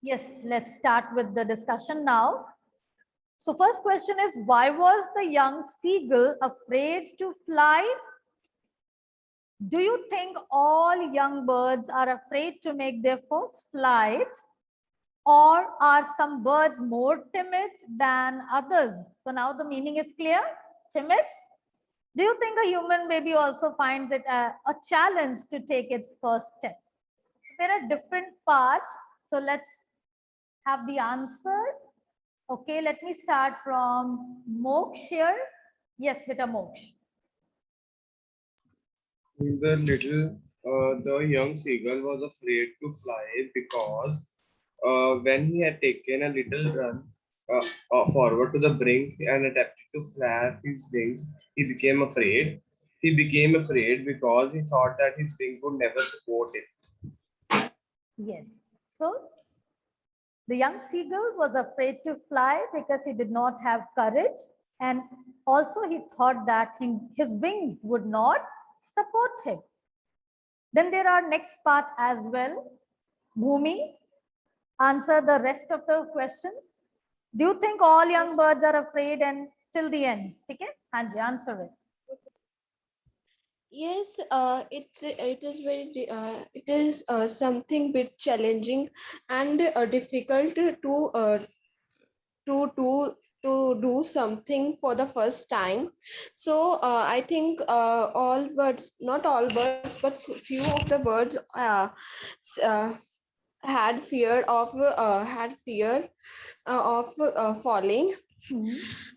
Yes, let's start with the discussion now. So first question is, why was the young seagull afraid to fly? Do you think all young birds are afraid to make their first flight, or are some birds more timid than others? So now the meaning is clear. Timid. Do you think a human baby also finds it a challenge to take its first step? There are different parts. So let's have the answers. Okay, let me start from Moksh here. Yes, beta Moksh. The young seagull was afraid to fly because when he had taken a little run forward to the brink and attempted to flap his wings, he became afraid. He became afraid because he thought that his wings would never support it. Yes. So the young seagull was afraid to fly because he did not have courage, and also he thought that his wings would not support him. Then there are next part as well. Bhumi, answer the rest of the questions. Do you think all young birds are afraid and till the end? Okay, Hanji, answer it. Yes, it is something bit challenging and difficult to do to do something for the first time. So I think all birds, not all birds, but few of the birds s- uh, had fear of falling.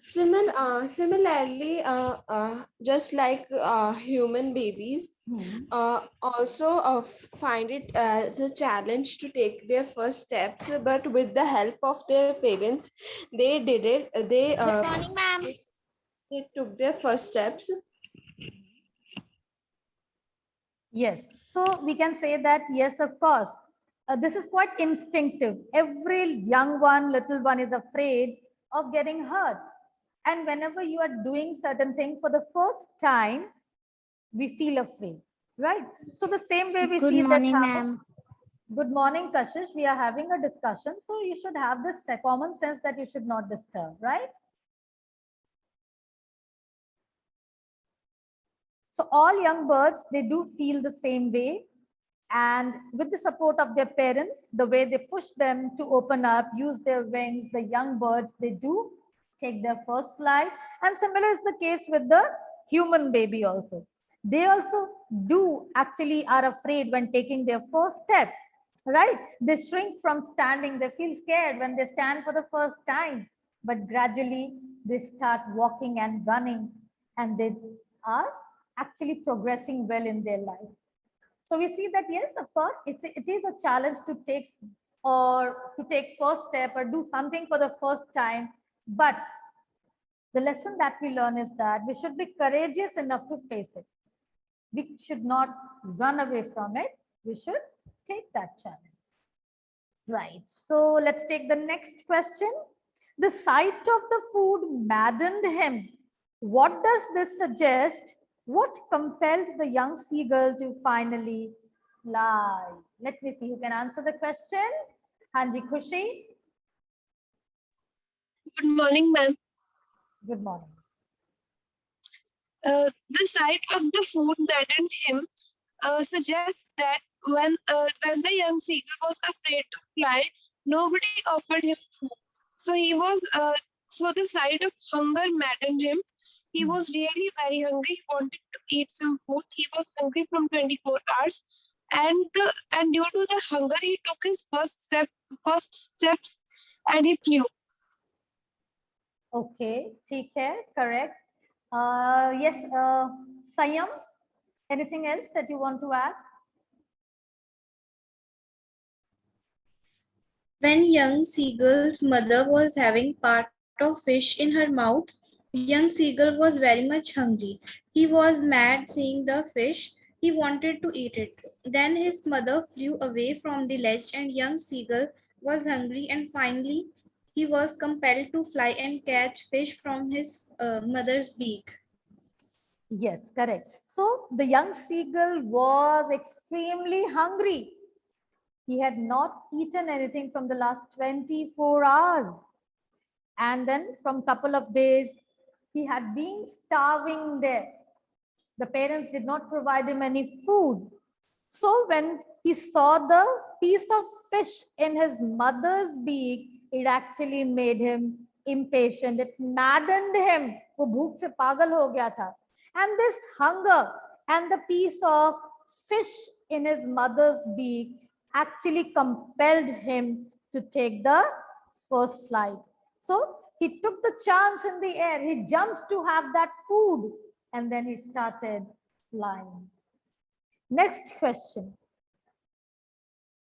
Similarly, just like human babies, also find it as a challenge to take their first steps, but with the help of their parents, they did it. Good morning, ma'am. They took their first steps. Yes. So we can say that, yes, of course, this is quite instinctive. Every young one, little one is afraid of getting hurt. And whenever you are doing certain thing for the first time, we feel afraid, right? So the same way we Good see that morning, happen. ma'am. Good morning, Kashish. We are having a discussion. So you should have this common sense that you should not disturb, right? So all young birds, they do feel the same way. And with the support of their parents, the way they push them to open up, use their wings, the young birds, they do take their first flight. And similar is the case with the human baby also. They also do actually are afraid when taking their first step, right? They shrink from standing. They feel scared when they stand for the first time. But gradually they start walking and running, and they are actually progressing well in their life. So we see that, yes, of course, it is a challenge to take first step or do something for the first time. But the lesson that we learn is that we should be courageous enough to face it. We should not run away from it. We should take that challenge. Right. So let's take the next question. The sight of the food maddened him. What does this suggest? What compelled the young seagull to finally fly? Let me see who can answer the question. Hanji Khushi. Good morning, ma'am. Good morning. The sight of the food maddened him suggests that when the young seagull was afraid to fly, nobody offered him food. So so the sight of hunger maddened him. He was really very hungry. He wanted to eat some food. He was hungry from 24 hours, and due to the hunger, he took his first steps, and he flew. Okay, ठीक है, correct. Yes, Sayam, anything else that you want to add? When young seagull's mother was having part of fish in her mouth, young seagull was very much hungry. He was mad seeing the fish. He wanted to eat it. Then his mother flew away from the ledge, and young seagull was hungry, and finally he was compelled to fly and catch fish from his mother's beak. Yes, correct. So the young seagull was extremely hungry. He had not eaten anything from the last 24 hours. And then from couple of days, he had been starving there. The parents did not provide him any food. So when he saw the piece of fish in his mother's beak, it actually made him impatient. It maddened him. वो भूख से पागल हो गया था. And this hunger and the piece of fish in his mother's beak actually compelled him to take the first flight. So he took the chance in the air. He jumped to have that food and then he started flying. Next question.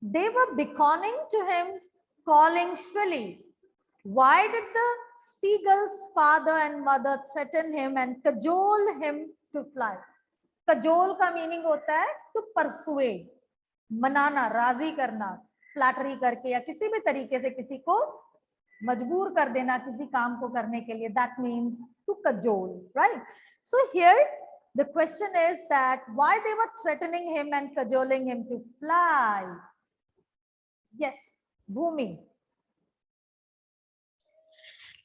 They were beckoning to him, calling shrilly. Why did the seagull's father and mother threaten him and cajole him to fly? Cajole का meaning होता है to persuade, मनाना, राजी करना, flattery करके या किसी भी तरीके से किसी को मजबूर कर देना किसी काम को करने के लिए. That means to cajole, right? So here the question is that why they were threatening him and cajoling him to fly? Yes, Bhumi.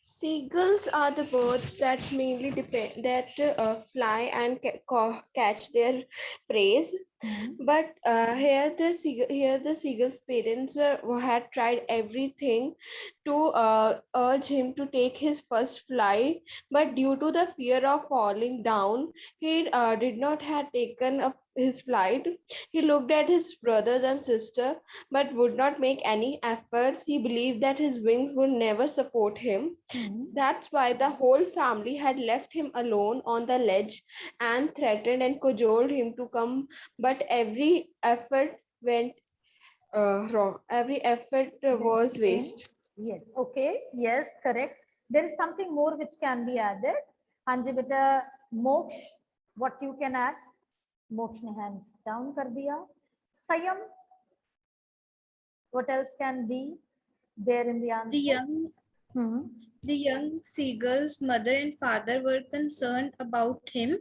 Seagulls are the birds that mainly fly and catch their prey. But here the seagull's parents had tried everything to urge him to take his first flight, but due to the fear of falling down, he did not have taken up his flight. He looked at his brothers and sister, but would not make any efforts. He believed that his wings would never support him. That's why the whole family had left him alone on the ledge and threatened and cajoled him to come, but every effort went wrong. Every effort was waste. Yes, okay, yes, correct. There is something more which can be added. Hanji beta, Moksh, what you can add? Moksh ne hands down kar diya. Sayam, what else can be there in the answer? The young seagull's mother and father were concerned about him.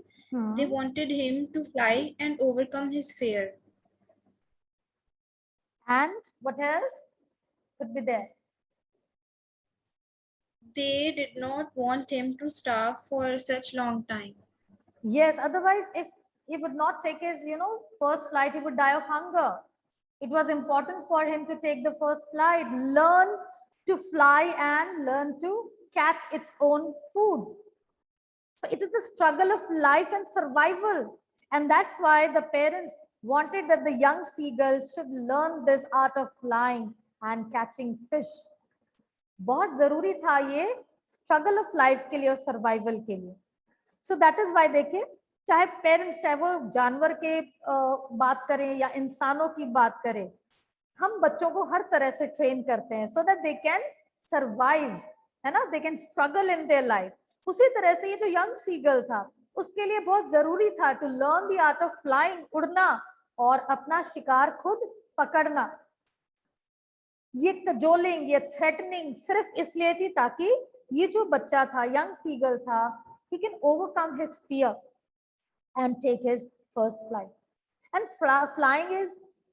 They wanted him to fly and overcome his fear. And what else could be there? They did not want him to starve for such long time. Yes, otherwise if he would not take his, first flight, he would die of hunger. It was important for him to take the first flight, learn to fly and learn to catch its own food. So it is the struggle of life and survival. And that's why the parents wanted that the young seagull should learn this art of flying and catching fish. बहुत जरूरी था ये struggle of life के लिए और survival के लिए. So that is why देखिए चाहे पेरेंट्स चाहे वो जानवर के बात करें या इंसानों की बात करें, हम बच्चों को हर तरह से ट्रेन करते हैं so that they can survive, है ना, they can struggle in their life. उसी तरह से ये जो यंग सीगल था उसके लिए बहुत जरूरी था to learn the art of flying, उड़ना और अपना शिकार खुद पकड़ना. ये कजोलिंग, ये थ्रेटनिंग सिर्फ इसलिए थी ताकि ये जो बच्चा था, यंग सीगल था, he can overcome his fear and take his first flight. And flying is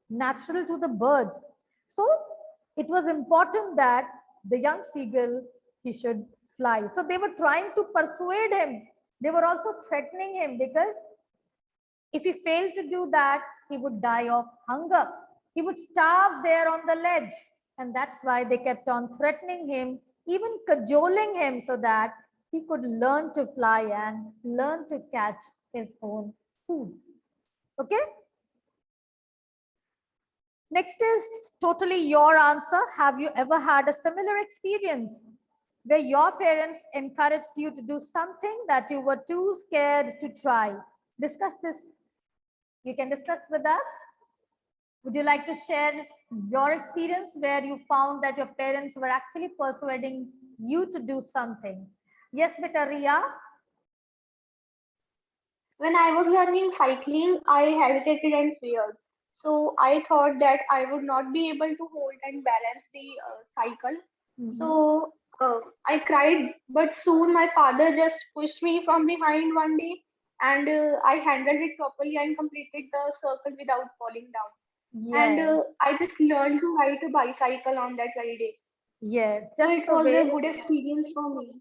natural to the birds. So it was important that the young seagull, he should fly. So they were trying to persuade him. They were also threatening him because if he failed to do that, he would die of hunger. He would starve there on the ledge. And that's why they kept on threatening him, even cajoling him so that he could learn to fly and learn to catch his own food. Okay? Next is totally your answer. Have you ever had a similar experience where your parents encouraged you to do something that you were too scared to try? Discuss this. You can discuss with us. Would you like to share your experience where you found that your parents were actually persuading you to do something? Yes, beta Ria. When I was learning cycling, I hesitated and feared. So I thought that I would not be able to hold and balance the cycle. So I cried, but soon my father just pushed me from behind one day and I handled it properly and completed the circle without falling down. And Yes, I just learned to ride a bicycle on that very day. yes, So just it the was a way, good experience for me.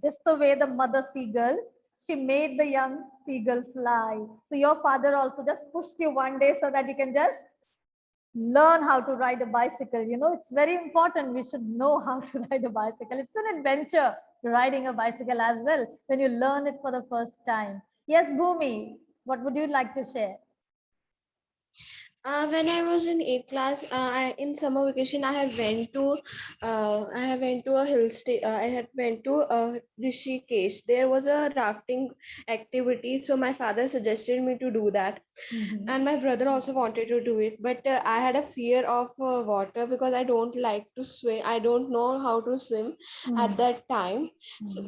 just the way the mother seagull, she made the young seagull fly. So your father also just pushed you one day so that you can just learn how to ride a bicycle. You know, it's very important. We should know how to ride a bicycle. It's an adventure riding a bicycle as well when you learn it for the first time. Yes, Bhumi, what would you like to share? When I was in 8th class, in summer vacation, I have went to a hill station. I had went to Rishikesh. There was a rafting activity, so my father suggested me to do that, Mhm. and my brother also wanted to do it. But I had a fear of water because I don't like to swim. I don't know how to swim at that time.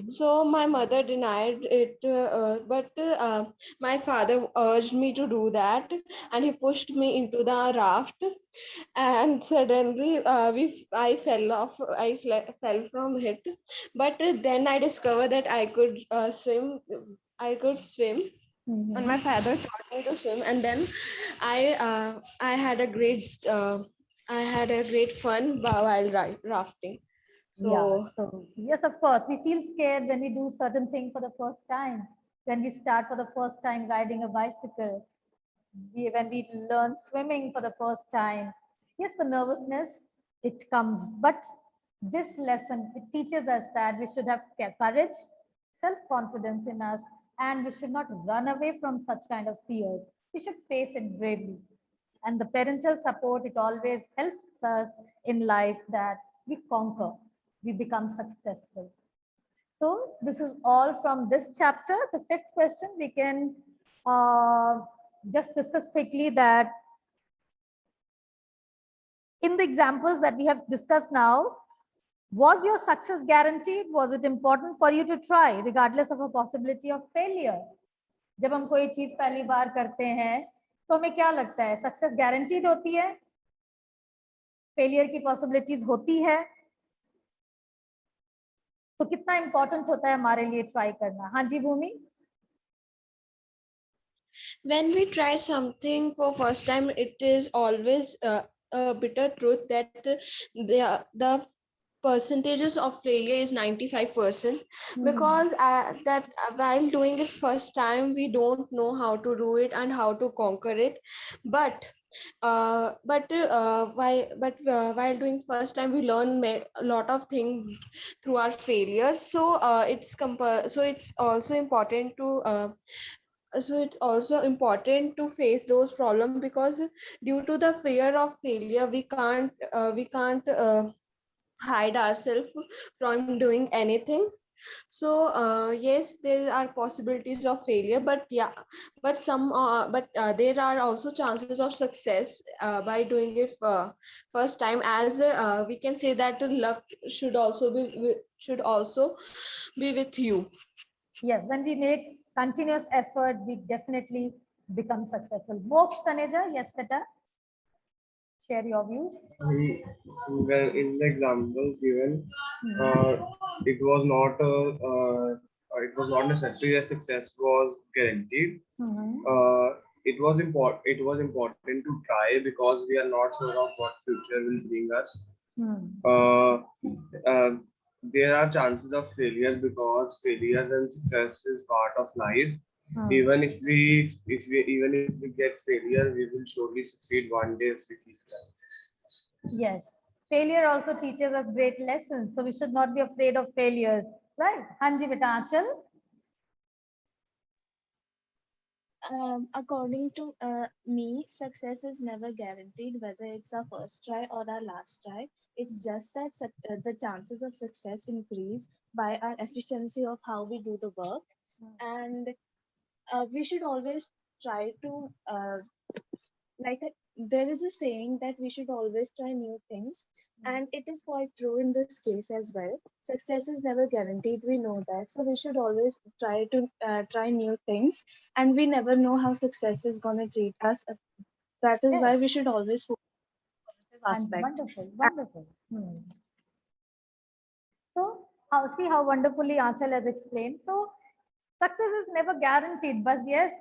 So my mother denied it, but my father urged me to do that, and he pushed me into the raft, and suddenly I fell off. Fell from it, but then I discovered that I could swim. I could swim, and my father taught me to swim, and then I had a great fun while rafting. Yeah, So so yes, of course, we feel scared when we do certain thing for the first time. When we start for the first time riding a bicycle, when we learn swimming for the first time. Yes, the nervousness, it comes. But this lesson, it teaches us that we should have courage, self-confidence in us, and we should not run away from such kind of fears. We should face it bravely. And the parental support, it always helps us in life that we conquer, we become successful. So this is all from this chapter. The fifth question, we can just discuss quickly that in the examples that we have discussed now, was your success guaranteed? Was it important for you to try regardless of a possibility of failure? जब हम कोई चीज पहली बार करते हैं तो हमें क्या लगता है, सक्सेस गारंटीड होती है, फेलियर की पॉसिबिलिटीज होती है, तो कितना इंपॉर्टेंट होता है हमारे लिए ट्राई करना? हाँ जी भूमि. when we try something for first time, it is always a bitter truth that the percentages of failure is 95%, because that while doing it first time we don't know how to do it and how to conquer it, but while doing first time we learn a lot of things through our failures. So so it's also important to face those problems, because due to the fear of failure we can't hide ourselves from doing anything. So yes, there are possibilities of failure, but yeah, but there are also chances of success by doing it first time, as we can say that luck should also be with you. Yes, when we make continuous effort, we definitely become successful. Moksh Taneja, yes, Beta, share your views. Well, in the examples given, uh, it was not necessary that success was guaranteed. It was important. It was important to try because we are not sure of what future will bring us. Uh, uh, there are chances of failures because failures and success is part of life. Even if we get failure, we will surely succeed one day if we keep trying. Yes, failure also teaches us great lessons, so we should not be afraid of failures, right? Hanji Beta Achal. According to me, success is never guaranteed, whether it's our first try or our last try. It's just that the chances of success increase by our efficiency of how we do the work. And we should always try to, there is a saying that we should always try new things. And it is quite true in this case as well. Success is never guaranteed. We know that. So we should always try to try new things. And we never know how success is going to treat us. That is why Yes, we should always focus on the positive and aspect. wonderful, wonderful. So, see how wonderfully Achal has explained. So, success is never guaranteed, but yes,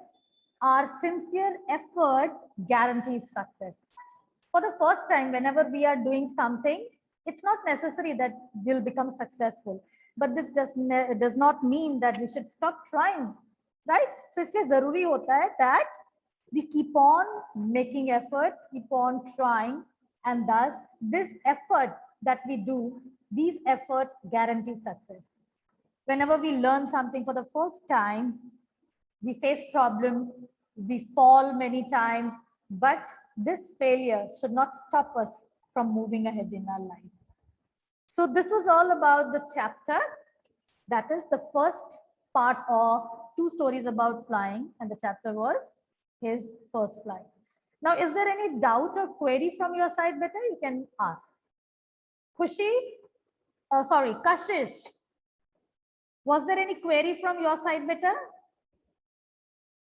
our sincere effort guarantees success. For the first time, whenever we are doing something, it's not necessary that we'll become successful. But this does not mean that we should stop trying, right? So इसलिए जरूरी होता है that we keep on making efforts, keep on trying, and thus this effort that we do, these efforts guarantee success. Whenever we learn something for the first time, we face problems, we fall many times, but this failure should not stop us from moving ahead in our life. So this was all about the chapter. That is the first part of 2 stories about flying, and the chapter was his first flight. Now, is there any doubt or query from your side, beta? You can ask. Khushi, sorry, Kashish. Was there any query from your side, beta?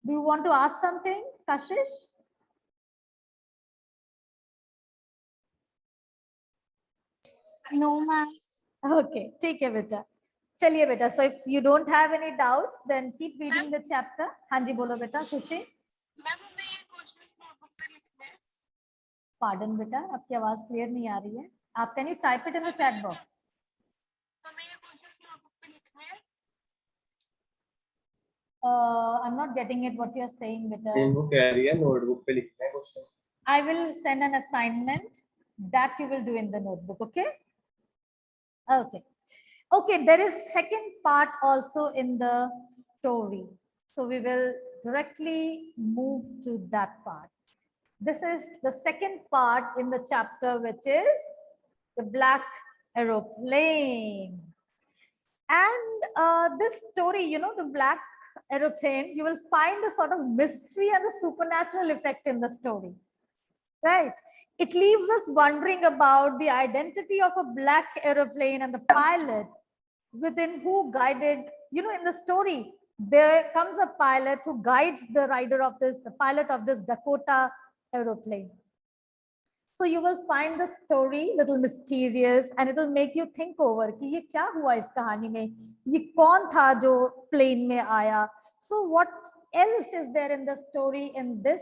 Do you want to ask something, Kashish? No, ma'am. Okay, take care, beta. Chaliye, beta. So if you don't have any doubts, then keep reading the chapter. Hanji, bolo, beta. Khushi. Ma'am हमें ये questions notebook पे लिखने हैं। Pardon, beta. आपकी आवाज clear नहीं आ रही है. आप can you type it in the chat box? हमें ये क्वेश्चंस नोटबुक पे लिखने हैं। I'm not getting it. What you are saying, beta. वो कह रही है notebook पे लिखना है question. I will send an assignment that you will do in the notebook. Okay. Okay. Okay. There is second part also in the story. So we will directly move to that part. This is the second part in the chapter, which is the black aeroplane. And this story, you know, the black aeroplane, you will find a sort of mystery and a supernatural effect in the story, right? It leaves us wondering about the identity of a black aeroplane and the pilot within who guided, you know, in the story, there comes a pilot who guides the rider of this, the pilot of this Dakota aeroplane. So you will find the story little mysterious and it will make you think over कि ये क्या हुआ इस कहानी में, ये कौन था जो plane में आया. So what else is there in the story in this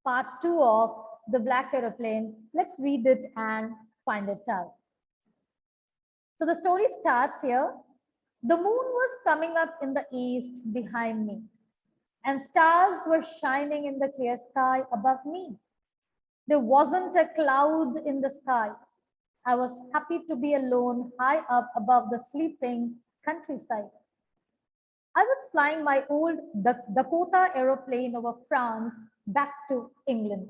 part 2 of the black aeroplane? Let's read it and find it out. So the story starts here. The moon was coming up in the east behind me, and stars were shining in the clear sky above me. There wasn't a cloud in the sky. I was happy to be alone high up above the sleeping countryside. I was flying my old Dakota aeroplane over France back to England.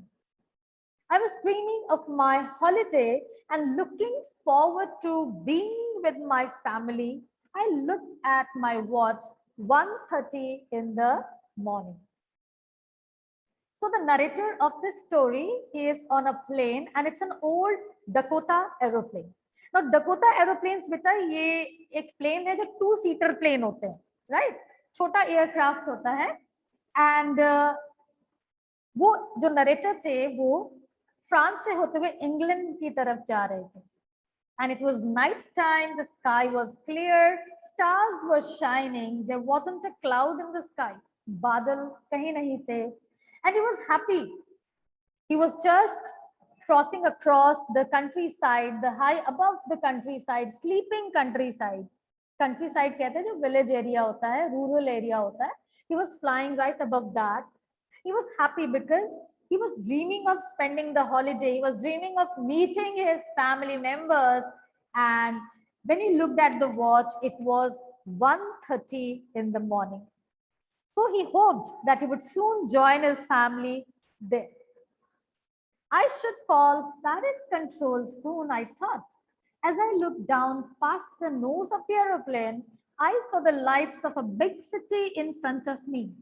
I was dreaming of my holiday and looking forward to being with my family. I looked at my watch, 1:30 in the morning. So the narrator of this story is on a plane and it's an old Dakota aeroplane. Now Dakota aeroplanes beta ये एक plane है जो 2-seater plane होते हैं, right? छोटा aircraft होता है and वो जो narrator थे वो फ्रांस से होते हुए इंग्लैंड की तरफ जा रहे थे. And it was night time, the sky was clear, stars were shining, there wasn't a cloud in the sky, बादल कहीं नहीं थे. And he was happy. He was just crossing across the countryside, the high above the countryside, sleeping countryside. Countryside कहते हैं जो village area होता है, rural area होता है. He was flying right above that. He was happy because he was dreaming of spending the holiday. He was dreaming of meeting his family members. And when he looked at the watch, it was 1:30 in the morning. So he hoped that he would soon join his family there. I should call Paris control soon, I thought. As I looked down past the nose of the aeroplane, I saw the lights of a big city in front of me.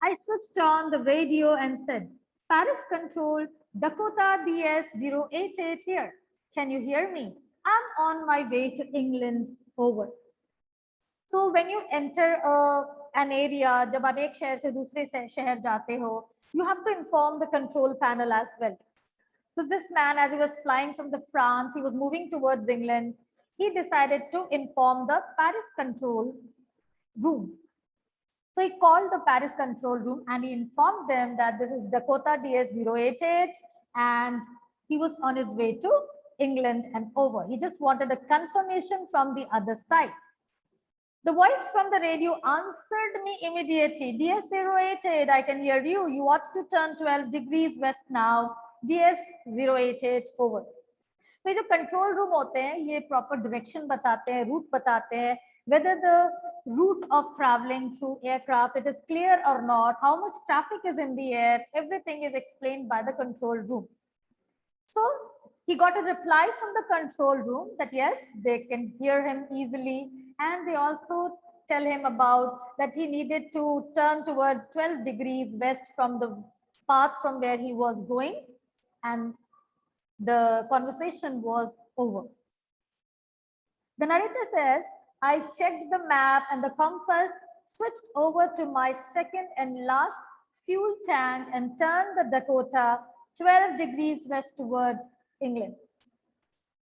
I switched on the radio and said, Paris control, Dakota DS-088 here. Can you hear me? I'm on my way to England, over. So when you enter an area, जब आप एक शहर से दूसरे शहर जाते हो, you have to inform the control panel as well. So this man, as he was flying from the France, he was moving towards England. He decided to inform the Paris control room. So he called the Paris control room and he informed them that this is Dakota DS-088 and he was on his way to England and over. He just wanted a confirmation from the other side. The voice from the radio answered me immediately. DS-088, I can hear you. You ought to turn 12 degrees west now. DS-088 over. तो ये जो control room होते हैं ये proper direction बताते हैं, root बताते हैं, whether the route of traveling through aircraft it is clear or not, how much traffic is in the air, everything is explained by the control room. So he got a reply from the control room that yes, they can hear him easily, and they also tell him about that he needed to turn towards 12 degrees west from the path from where he was going, and the conversation was over. The narrator says, I checked the map and the compass, switched over to my second and last fuel tank and turned the Dakota 12 degrees west towards England.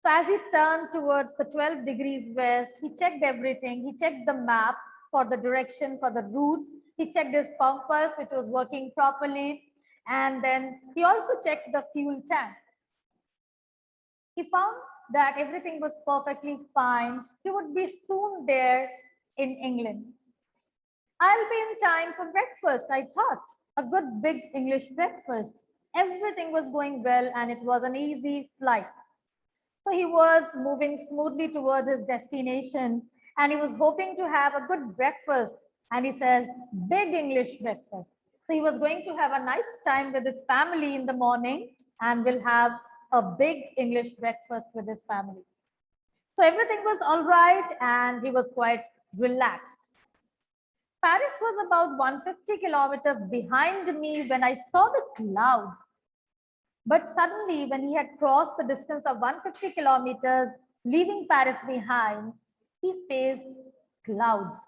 So as he turned towards the 12 degrees west, he checked everything. He checked the map for the direction, for the route. He checked his compass, which was working properly. And then he also checked the fuel tank. He found that everything was perfectly fine. He would be soon there in England. I'll be in time for breakfast, I thought. A good big English breakfast. Everything was going well and it was an easy flight. So he was moving smoothly towards his destination and he was hoping to have a good breakfast. And he says, big English breakfast. So he was going to have a nice time with his family in the morning and will have a big English breakfast with his family. So everything was all right and he was quite relaxed. Paris was about 150 kilometers behind me when I saw the clouds. But suddenly, when he had crossed the distance of 150 kilometers, leaving Paris behind, he faced clouds.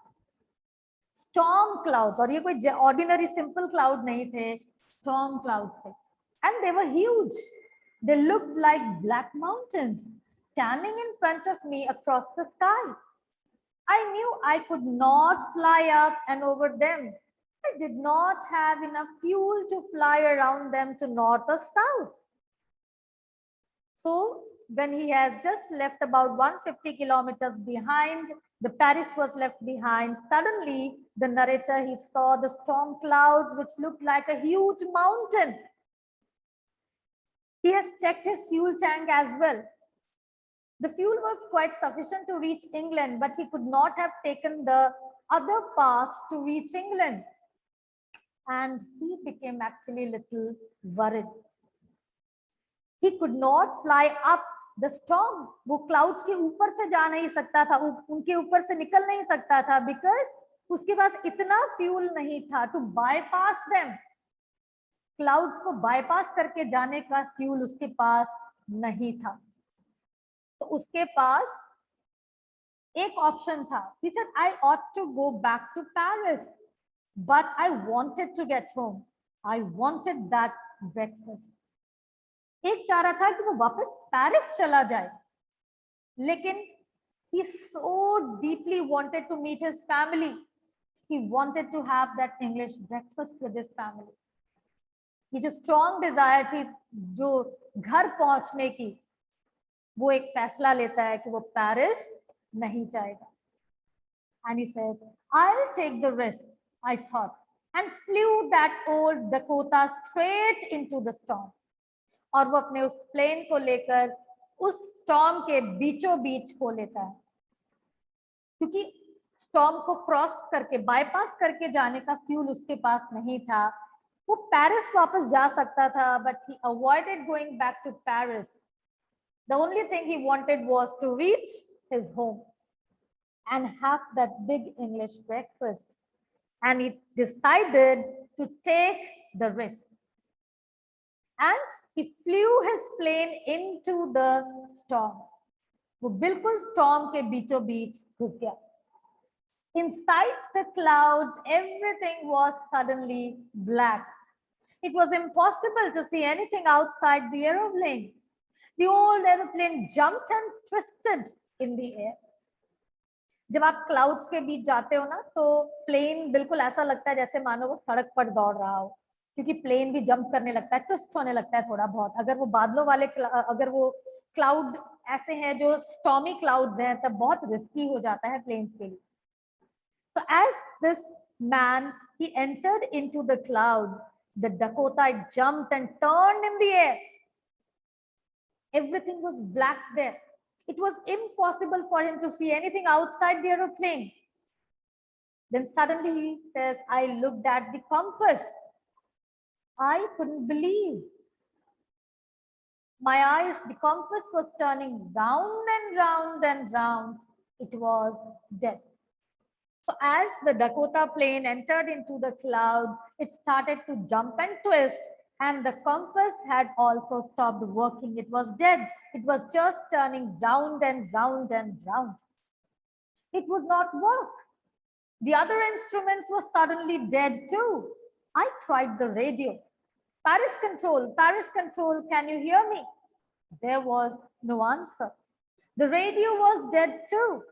Storm clouds, और ये कोई ordinary simple cloud नहीं थे, storm clouds थे. And they were huge. They looked like black mountains standing in front of me across the sky. I knew I could not fly up and over them. I did not have enough fuel to fly around them to north or south. So when he has just left about 150 kilometers behind, the Paris was left behind. Suddenly, the narrator, he saw the storm clouds, which looked like a huge mountain. He has checked his fuel tank as well. The fuel was quite sufficient to reach England, but he could not have taken the other path to reach England. And he became actually a little worried. He could not fly up the storm. वो clouds के ऊपर से जा नहीं सकता था, उनके ऊपर से निकल नहीं सकता था, because उसके पास इतना fuel नहीं था to bypass them. Clouds को bypass करके जाने का fuel उसके पास नहीं था. तो उसके पास एक ऑप्शन था. He said, I ought to go back to Paris, but I wanted to get home. I wanted that breakfast. एक चाह रहा था कि वो वापस पेरिस चला जाए, लेकिन he so deeply wanted to meet his family. He wanted to have that English breakfast with his family. ये जो strong desire थी जो घर पहुंचने की, वो एक फैसला लेता है कि वो पेरिस नहीं जाएगा. And he says, I'll take the risk, I thought, and flew that old Dakota straight into the storm. और वो अपने उस प्लेन को लेकर उस स्टॉर्म के बीचों बीच खो लेता है, क्योंकि स्टॉर्म को क्रॉस करके बाईपास करके जाने का फ्यूल उसके पास नहीं था. वो पेरिस वापस जा सकता था, but he avoided going back to Paris. The only thing he wanted was to reach his home and have that big English breakfast. And he decided to take the risk. And he flew his plane into the storm. वो बिल्कुल storm के बीचों बीच घुस गया. Inside the clouds, everything was suddenly black. It was impossible to see anything outside the aeroplane. The old aeroplane jumped and twisted in the air. जब आप clouds के बीच जाते हो ना, तो प्लेन बिल्कुल ऐसा लगता है जैसे मानो वो सड़क पर दौड़ रहा हो, क्योंकि प्लेन भी जंप करने लगता है, ट्विस्ट होने लगता है थोड़ा बहुत। अगर वो बादलों वाले अगर वो क्लाउड ऐसे हैं जो स्टॉर्मी क्लाउड्स हैं, तब बहुत रिस्की हो जाता है प्लेन्स के लिए। So as this man, he entered into the cloud, the Dakota jumped and turned in the air. Everything was black there. It was impossible for him to see anything outside the aeroplane. Then suddenly he says, I looked at the compass. I couldn't believe. My eyes, the compass was turning round and round and round. It was dead. So as the Dakota plane entered into the cloud, it started to jump and twist, and the compass had also stopped working. It was dead. It was just turning round and round and round. It would not work. The other instruments were suddenly dead too. I tried the radio. Paris control, can you hear me? There was no answer. The radio was dead too.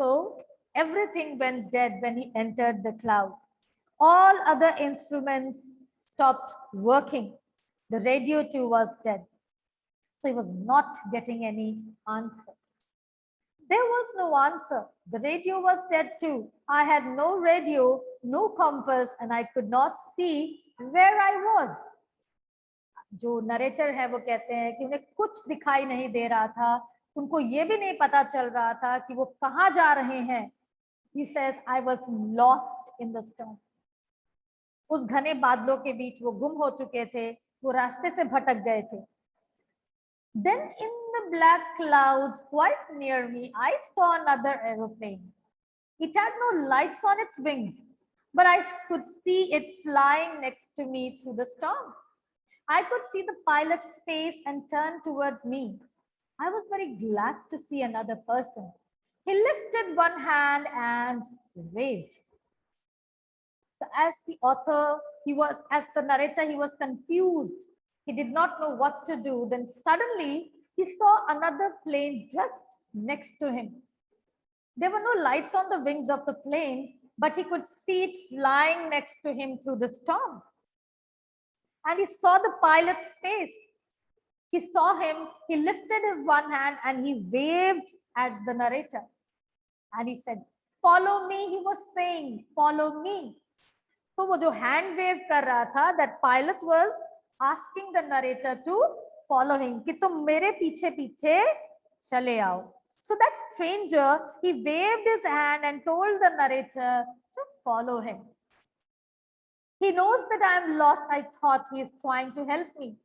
So everything went dead when he entered the cloud. All other instruments stopped working. The radio too was dead. So he was not getting any answer. There was no answer. The radio was dead too. I had no radio, no compass, and I could not see where I was. जो narrator है वो कहते हैं कि उन्हें कुछ दिखाई नहीं दे रहा था, उनको ये भी नहीं पता चल रहा था कि वो कहाँ जा रहे हैं. He says, I was lost in the storm. उस घने बादलों के बीच वो गुम हो चुके थे, वो रास्ते से भटक गए थे. Then in the black clouds quite near me, I saw another aeroplane. It had no lights on its wings, but I could see it flying next to me through the storm. I could see the pilot's face and turn towards me. I was very glad to see another person. He lifted one hand and waved. So as the author, as the narrator, he was confused. He did not know what to do. Then suddenly he saw another plane just next to him. There were no lights on the wings of the plane, but he could see it flying next to him through the storm. And he saw the pilot's face. He saw him, he lifted his one hand and he waved at the narrator. And he said, follow me, he was saying, follow me. So वो जो hand wave कर रहा था, that pilot was asking the narrator to follow him, कि तुम मेरे पीछे पीछे चले आओ. So that stranger, he waved his hand and told the narrator to follow him. He knows that I am lost. I thought he is trying to help me.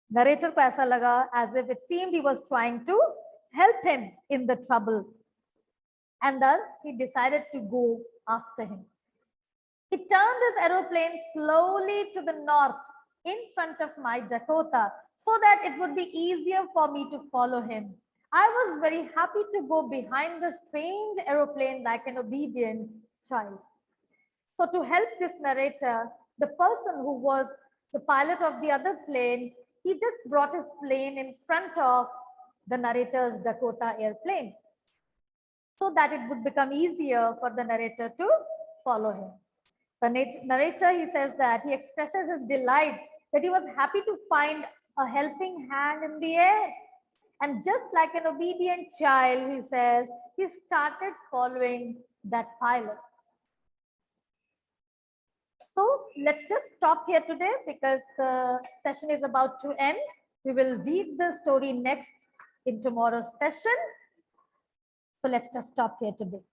Narrator को ऐसा लगा as if it seemed he was trying to help him in the trouble. And thus he decided to go after him. He turned his aeroplane slowly to the north in front of my Dakota so that it would be easier for me to follow him. I was very happy to go behind the strange aeroplane like an obedient child. So to help this narrator, the person who was the pilot of the other plane, he just brought his plane in front of the narrator's Dakota airplane so that it would become easier for the narrator to follow him. The narrator, he says that he expresses his delight that he was happy to find a helping hand in the air. And just like an obedient child, he says, he started following that pilot. So let's just stop here today because the session is about to end. We will read the story next in tomorrow's session. So let's just stop here today.